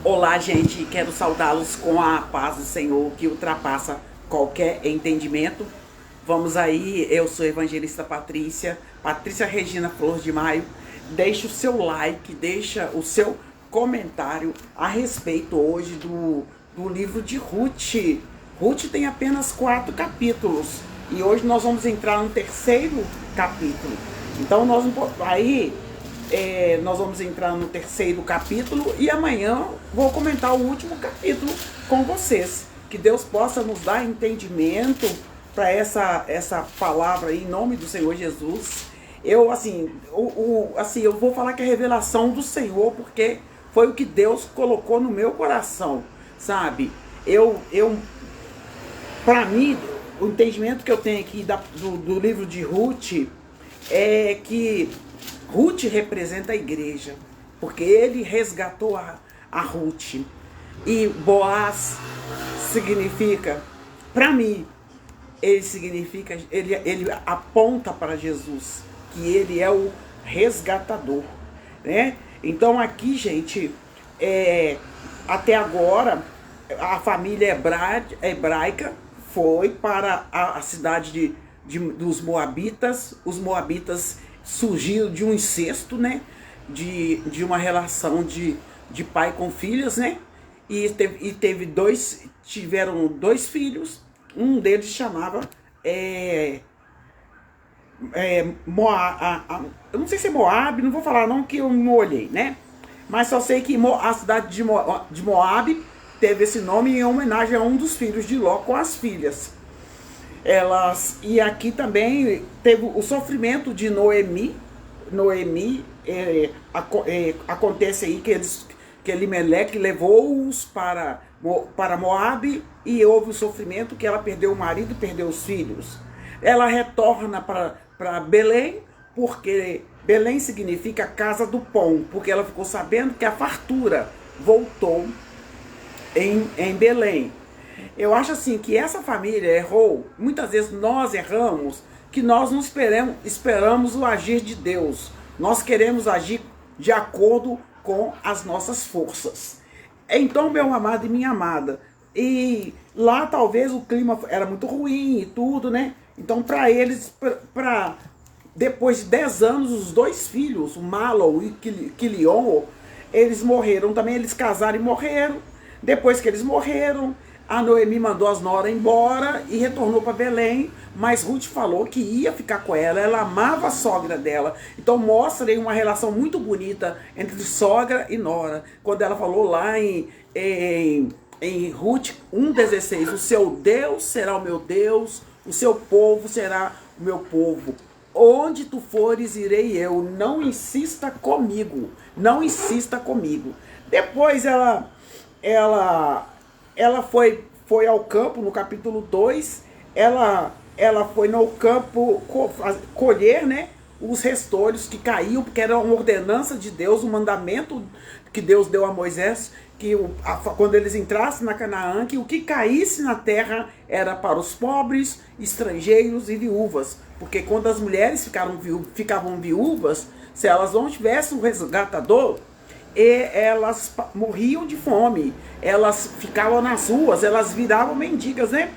Olá, gente. Quero saudá-los com a paz do Senhor que ultrapassa qualquer entendimento. Vamos aí, eu sou a evangelista Patrícia Regina Flor de Maio. Deixe o seu like, deixa o seu comentário a respeito hoje do livro de Ruth. Ruth tem apenas 4 capítulos e hoje nós vamos entrar no terceiro capítulo. Então nós vamos entrar no terceiro capítulo e amanhã vou comentar o último capítulo com vocês. Que Deus possa nos dar entendimento para essa palavra aí, em nome do Senhor Jesus. Eu vou falar que é revelação do Senhor, porque foi o que Deus colocou no meu coração, sabe? Para mim, o entendimento que eu tenho aqui do livro de Ruth é que Ruth representa a igreja, porque ele resgatou a Ruth. E Boaz significa, para mim, ele aponta para Jesus, que ele é o resgatador, né? Então aqui, gente, até agora, a família hebraica foi para a cidade dos Moabitas. Os Moabitas surgiram de um incesto, né? De uma relação de pai com filhas, né? Tiveram 2 filhos. Um deles chamava Moab. Eu não sei se é Moab, não vou falar não, que eu não olhei, né? Mas só sei que a cidade de Moab teve esse nome em homenagem a um dos filhos de Ló com as filhas. E aqui também teve o sofrimento de Noemi. Acontece aí que Elimeleque levou-os para Moab, e houve o sofrimento que ela perdeu o marido e perdeu os filhos. Ela retorna para Belém, porque Belém significa casa do pão, porque ela ficou sabendo que a fartura voltou em Belém. Eu acho assim que essa família errou. Muitas vezes nós erramos, que nós não esperamos o agir de Deus. Nós queremos agir de acordo com as nossas forças. Então, meu amado e minha amada, e lá talvez o clima era muito ruim e tudo, né? Então, para eles, depois de 10 anos, os 2 filhos, o Malon e Quilion, eles morreram também. Eles casaram e morreram. Depois que eles morreram, a Noemi mandou as noras embora e retornou para Belém, mas Ruth falou que ia ficar com ela. Ela amava a sogra dela. Então mostra aí uma relação muito bonita entre sogra e nora. Quando ela falou lá em Ruth 1,16, o seu Deus será o meu Deus, o seu povo será o meu povo. Onde tu fores, irei eu. Não insista comigo. Não insista comigo. Depois ela foi ao campo, no capítulo 2, ela foi no campo colher, né, os restolhos que caíam, porque era uma ordenança de Deus, um mandamento que Deus deu a Moisés, que quando eles entrassem na Canaã, que o que caísse na terra era para os pobres, estrangeiros e viúvas, porque quando as mulheres ficavam viúvas, se elas não tivessem um resgatador, elas morriam de fome, elas ficavam nas ruas, elas viravam mendigas, né?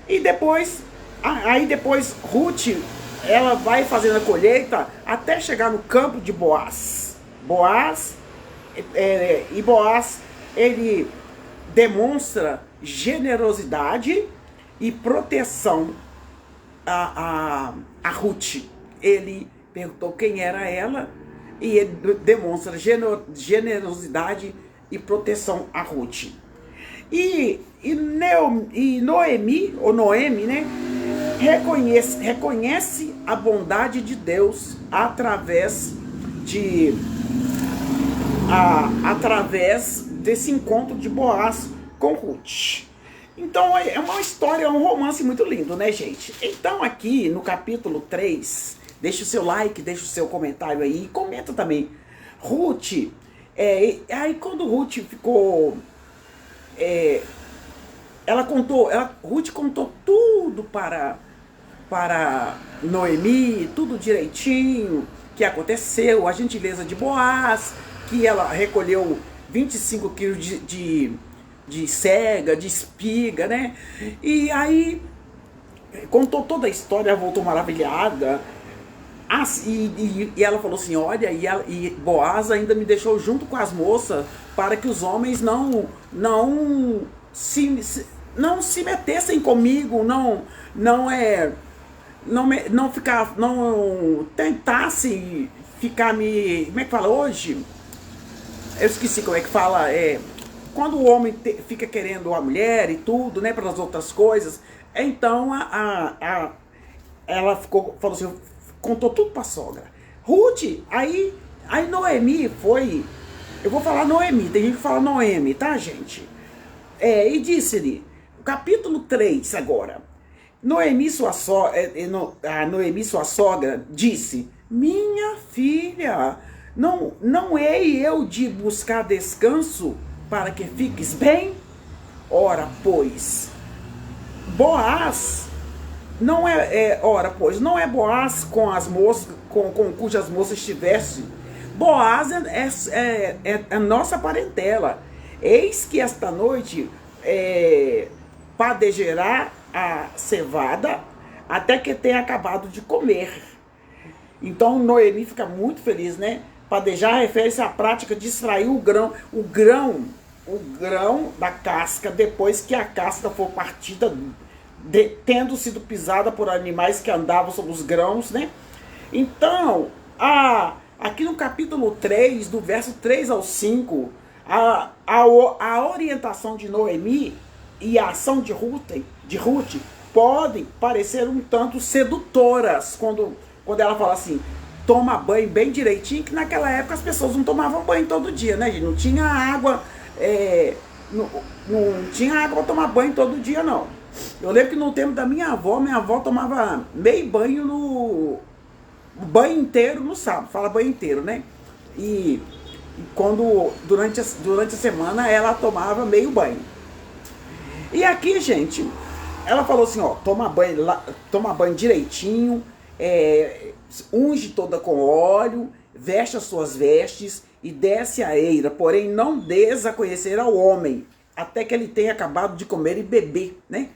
E depois Ruth, ela vai fazendo a colheita até chegar no campo de Boaz. Boaz, ele demonstra generosidade e proteção a Ruth. Ele perguntou quem era ela, e ele demonstra generosidade e proteção a Ruth. E Noemi, né, reconhece a bondade de Deus através desse encontro de Boaz com Ruth. Então é uma história, um romance muito lindo, né, gente? Então aqui no capítulo 3, deixa o seu like, deixa o seu comentário aí, comenta também. Ruth, aí quando Ruth ficou, Ruth contou tudo para Noemi, tudo direitinho, que aconteceu, a gentileza de Boaz, que ela recolheu 25 quilos de cega, de espiga, né? E aí contou toda a história, ela voltou maravilhada. E ela falou assim, olha, e Boaz ainda me deixou junto com as moças para que os homens não se metessem comigo, não tentasse ficar me, como é que fala hoje? Eu esqueci como é que fala, quando o homem fica querendo a mulher e tudo, né, para as outras coisas. Então ela falou assim, contou tudo pra sogra. Ruth, aí Noemi foi, eu vou falar Noemi, tem gente que fala Noemi, tá, gente? E disse-lhe, capítulo 3 agora, Noemi, sua sogra, disse, minha filha, não hei eu de buscar descanso para que fiques bem? Ora, pois, Boaz não não é Boaz com as moças, com cujas moças estivesse. Boaz é nossa parentela. Eis que esta noite padejará a cevada até que tenha acabado de comer. Então Noemi fica muito feliz, né? Padejar refere-se à prática de extrair o grão da casca depois que a casca for partida, tendo sido pisada por animais que andavam sobre os grãos, né? Então, aqui no capítulo 3, do verso 3 ao 5, a orientação de Noemi e a ação de Ruth podem parecer um tanto sedutoras quando ela fala assim, toma banho bem direitinho, que naquela época as pessoas não tomavam banho todo dia, né? Não tinha água, não tinha água para tomar banho todo dia, não. Eu lembro que no tempo da minha avó tomava meio banho banho inteiro no sábado, fala banho inteiro, né? E quando durante a semana ela tomava meio banho. E aqui, gente, ela falou assim, ó, toma banho direitinho, unge toda com óleo, veste as suas vestes e desce a eira, porém não des a conhecer ao homem, até que ele tenha acabado de comer e beber, né?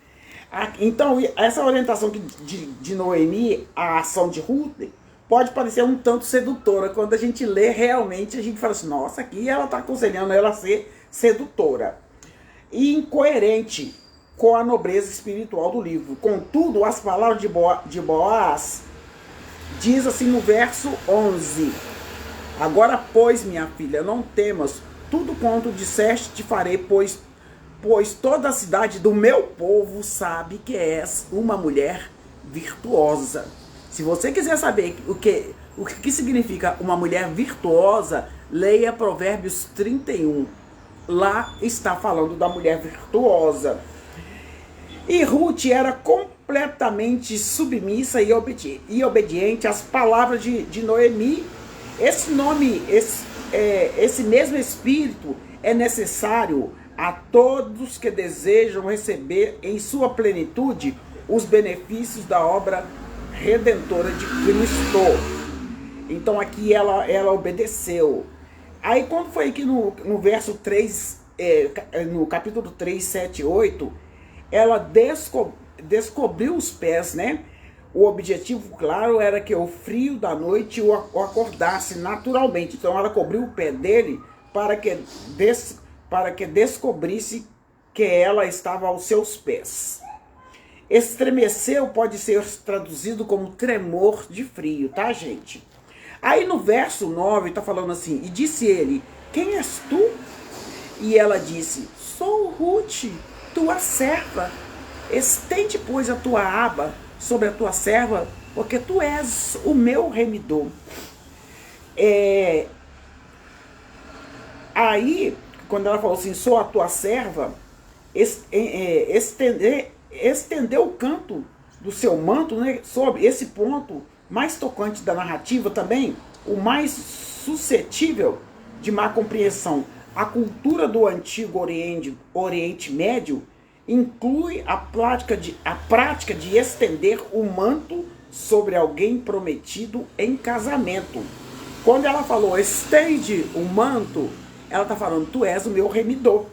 Então, essa orientação de Noemi, a ação de Ruth, pode parecer um tanto sedutora. Quando a gente lê, realmente, a gente fala assim, nossa, aqui ela está aconselhando ela a ser sedutora. E incoerente com a nobreza espiritual do livro. Contudo, as palavras de Boaz diz assim no verso 11, agora, pois, minha filha, não temas, tudo quanto disseste te farei, pois toda a cidade do meu povo sabe que és uma mulher virtuosa. Se você quiser saber o que significa uma mulher virtuosa, leia Provérbios 31. Lá está falando da mulher virtuosa. E Ruth era completamente submissa e obediente às palavras de Noemi. Esse nome, esse mesmo espírito é necessário a todos que desejam receber em sua plenitude os benefícios da obra redentora de Cristo. Então aqui ela obedeceu. Aí quando foi aqui no verso 3, no capítulo 3, 7 e 8, ela descobriu os pés, né? O objetivo, claro, era que o frio da noite o acordasse naturalmente. Então ela cobriu o pé dele para que descobrisse que ela estava aos seus pés. Estremeceu pode ser traduzido como tremor de frio, tá, gente? Aí no verso 9 tá falando assim, e disse ele, quem és tu? E ela disse, sou Ruth, tua serva. Estende, pois, a tua aba sobre a tua serva, porque tu és o meu remidor. Aí, quando ela falou assim, sou a tua serva, estendeu o canto do seu manto, né, sobre esse ponto mais tocante da narrativa também, o mais suscetível de má compreensão. A cultura do antigo Oriente Médio inclui a prática de estender o manto sobre alguém prometido em casamento. Quando ela falou estende o manto, ela está falando, tu és o meu remidor.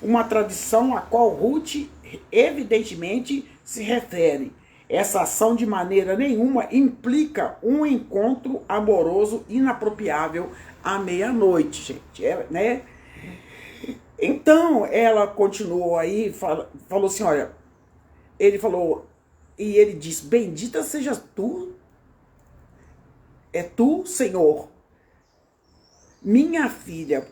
Uma tradição a qual Ruth evidentemente se refere. Essa ação de maneira nenhuma implica um encontro amoroso inapropriável à meia-noite, gente, né? Então, ela continuou aí, falou assim, olha, ele falou, e ele diz, bendita sejas tu, é tu, Senhor, minha filha,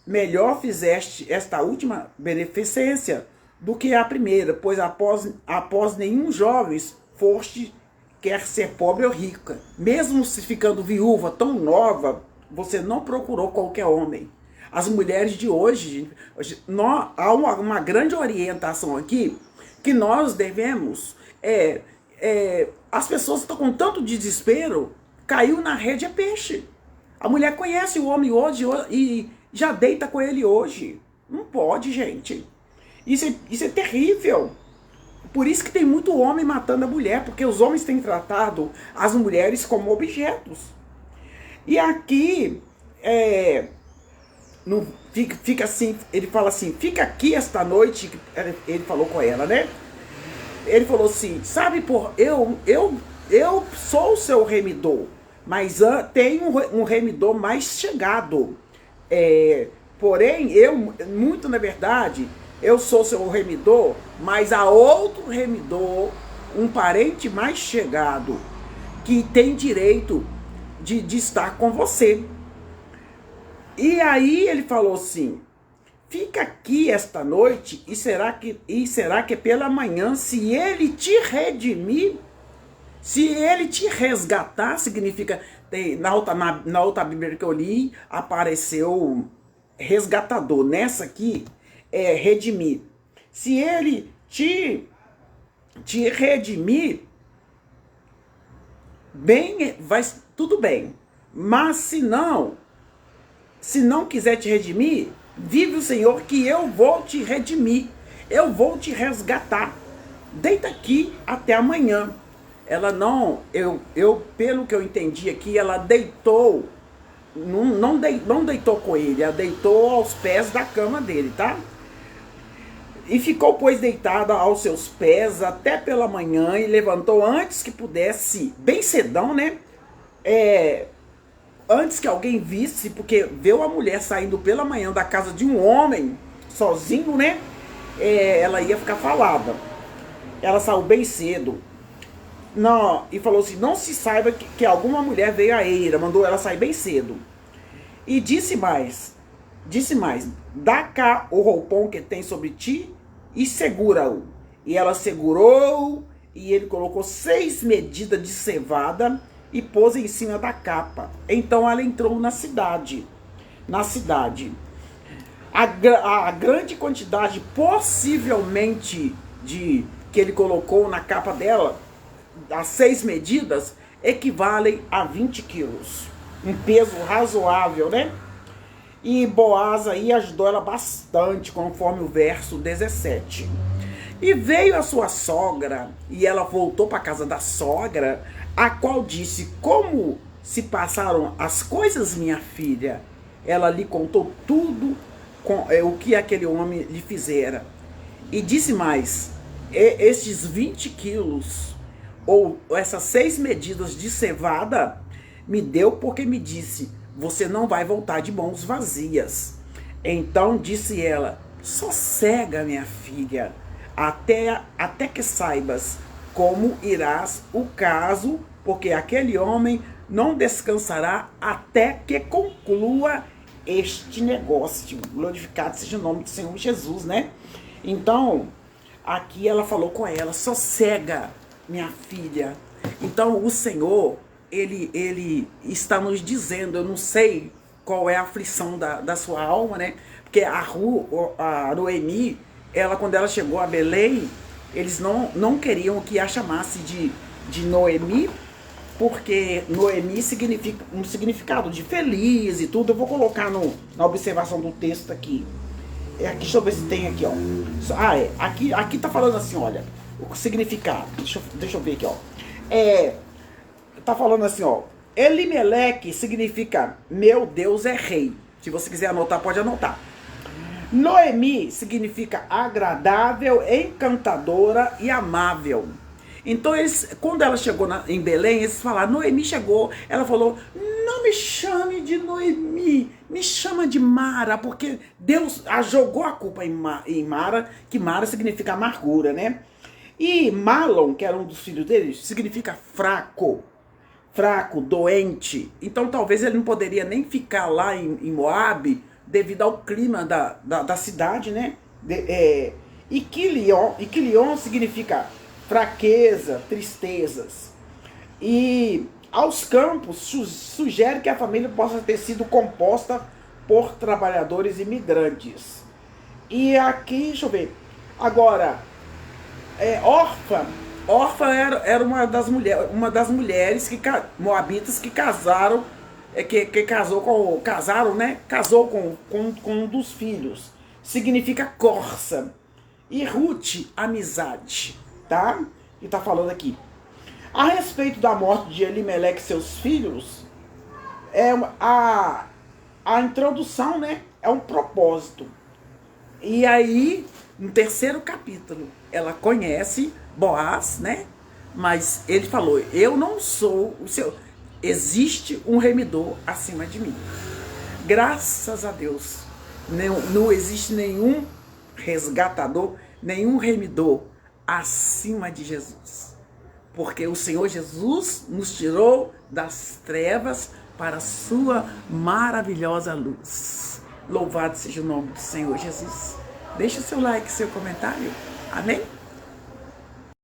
melhor fizeste esta última beneficência do que a primeira, pois após nenhum jovem foste quer ser pobre ou rica. Mesmo se ficando viúva tão nova, você não procurou qualquer homem. As mulheres de hoje, há uma grande orientação aqui, que nós devemos, as pessoas estão com tanto desespero, caiu na rede é peixe. A mulher conhece o homem hoje e já deita com ele hoje. Não pode, gente. Isso é terrível. Por isso que tem muito homem matando a mulher, porque os homens têm tratado as mulheres como objetos. E aqui, fica assim, ele fala assim, fica aqui esta noite, ele falou com ela, né? Ele falou assim, sabe, eu sou o seu remidor, mas tem um remidor mais chegado. Porém, muito na verdade, eu sou seu remidor, mas há outro remidor, um parente mais chegado, que tem direito de estar com você. E aí ele falou assim, fica aqui esta noite, e será que pela manhã, se ele te redimir, se ele te resgatar, significa, na outra Bíblia que eu li, apareceu resgatador. Nessa aqui, é redimir. Se ele te redimir, bem, tudo bem. Mas se não quiser te redimir, vive o Senhor que eu vou te redimir. Eu vou te resgatar. Deita aqui até amanhã. Ela não, pelo que eu entendi aqui, ela deitou, não deitou com ele, ela deitou aos pés da cama dele, tá? E ficou, pois, deitada aos seus pés até pela manhã e levantou antes que pudesse, bem cedão, né? Antes que alguém visse, porque viu a mulher saindo pela manhã da casa de um homem, sozinho, né? Ela ia ficar falada. Ela saiu bem cedo. Não, e falou assim, não se saiba que alguma mulher veio à eira, mandou ela sair bem cedo. E disse mais, dá cá o roupão que tem sobre ti e segura-o. E ela segurou, e ele colocou 6 medidas de cevada e pôs em cima da capa. Então ela entrou na cidade. A grande quantidade, possivelmente, que ele colocou na capa dela, as 6 medidas, equivalem a 20 quilos. Um peso razoável, né? E Boaz aí ajudou ela bastante, conforme o verso 17. E veio a sua sogra, e ela voltou para a casa da sogra, a qual disse, como se passaram as coisas, minha filha? Ela lhe contou tudo, o que aquele homem lhe fizera. E disse mais, estes 20 quilos, ou essas 6 medidas de cevada, me deu porque me disse, você não vai voltar de mãos vazias. Então disse ela, sossega, minha filha, até que saibas como irás o caso, porque aquele homem não descansará até que conclua este negócio. Glorificado seja o nome do Senhor Jesus, né? Então, aqui ela falou com ela, sossega, minha filha. Então, o Senhor, ele está nos dizendo, eu não sei qual é a aflição da sua alma, né? Porque a Noemi, quando ela chegou a Belém, eles não queriam que a chamasse de Noemi, porque Noemi significa um significado de feliz e tudo. Eu vou colocar na observação do texto aqui. Deixa eu ver se tem aqui, ó. Aqui tá falando assim, olha, o significado. Deixa eu ver aqui, ó. Tá falando assim, ó. Elimeleque significa meu Deus é rei. Se você quiser anotar, pode anotar. Noemi significa agradável, encantadora e amável. Então, quando ela chegou em Belém, eles falaram, Noemi chegou. Ela falou, não me chame de Noemi, me chama de Mara, porque Deus jogou a culpa em Mara, que Mara significa amargura, né? E Malom, que era um dos filhos dele, significa fraco, doente. Então, talvez ele não poderia nem ficar lá em Moabe, devido ao clima da cidade, né? E Quilion significa fraqueza, tristezas. E aos campos sugere que a família possa ter sido composta por trabalhadores imigrantes. E aqui, deixa eu ver. Agora, Orfa era uma das mulheres moabitas que casaram, casou com um dos filhos. Significa corça. E Ruth, amizade, tá? E tá falando aqui. A respeito da morte de Elimeleque e seus filhos, a introdução, né? É um propósito. E aí, no terceiro capítulo, ela conhece Boaz, né? Mas ele falou, eu não sou o seu... Existe um remidor acima de mim. Graças a Deus, não existe nenhum resgatador, nenhum remidor acima de Jesus. Porque o Senhor Jesus nos tirou das trevas para a sua maravilhosa luz. Louvado seja o nome do Senhor Jesus. Deixa o seu like, seu comentário. Amém?